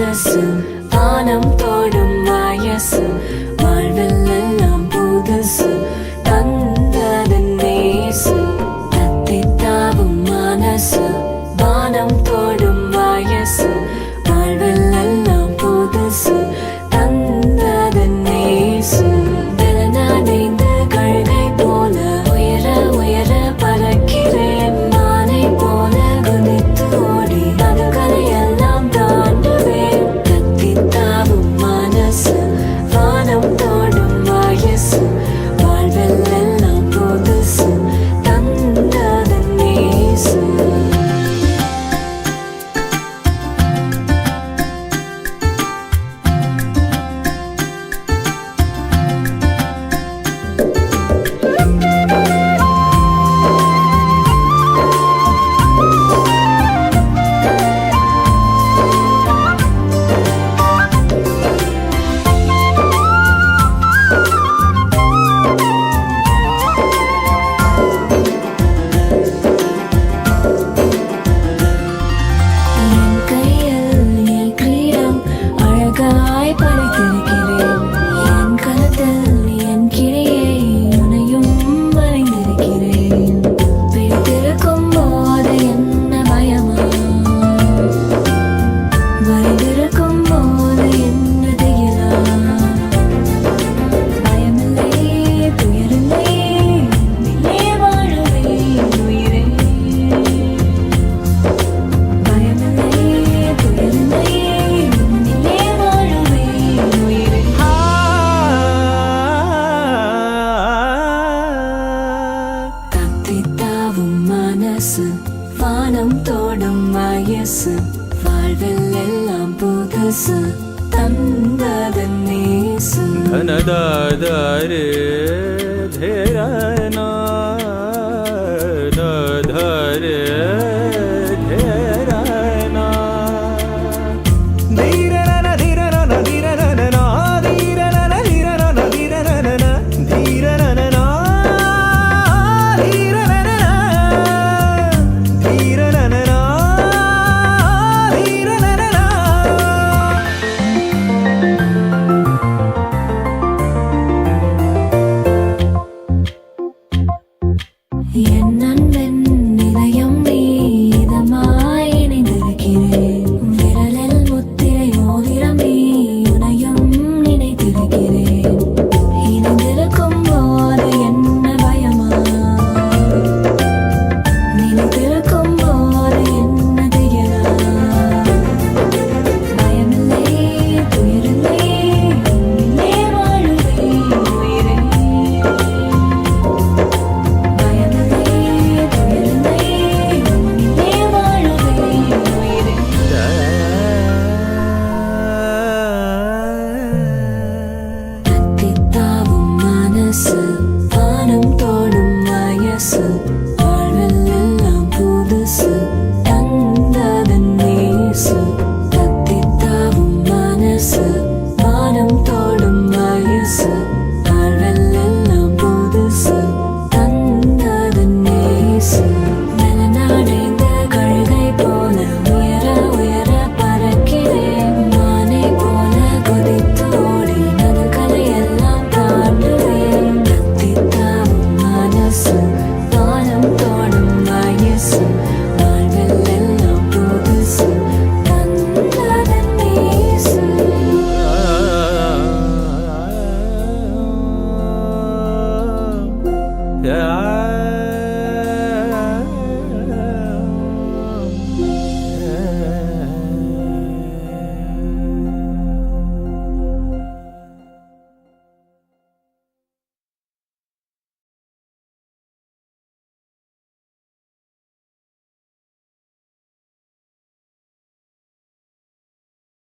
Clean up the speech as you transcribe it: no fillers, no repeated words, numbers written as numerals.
மனசு வானம் தோடும் வயசு வாழ்வில் எல்லாம் புதுசு தந்தது நேசு தத்தித்தாவும் மனசு வானம் தோடும் வயசு வாழ்வில் எல்லாம் புதுசு தந்தது நேசு நனைந்து கழுகை போல உயர உயர பறக்கிறேன் மானை போல குதித்து ஓடி அதுகளை எல்லாம் தாண்டுவேன் கத்தித்தாவும் மனசு வானம் தோடும் வயசு வாழ்வில் எல்லாம் புதுசு தந்தது நேசு அழகாய் படைத்திருக்கிறேன் என் கரத்தில் என் கிளையை உனையும் வரைந்திருக்கிறேன் பிடித்திருக்கும் போது என்ன பயமா வரைந்திருக்கும் போது என்ன திகிலா பயமில்லை துயரில்லை நிலே வாழுவேன் உயிரே பயமில்லை துயரில்லை மனசு வானம் தோடும் வயசு வாழ்வில் எல்லாம் புதுசு தந்தது நேசு தனதாதாரே தேரனா தாரே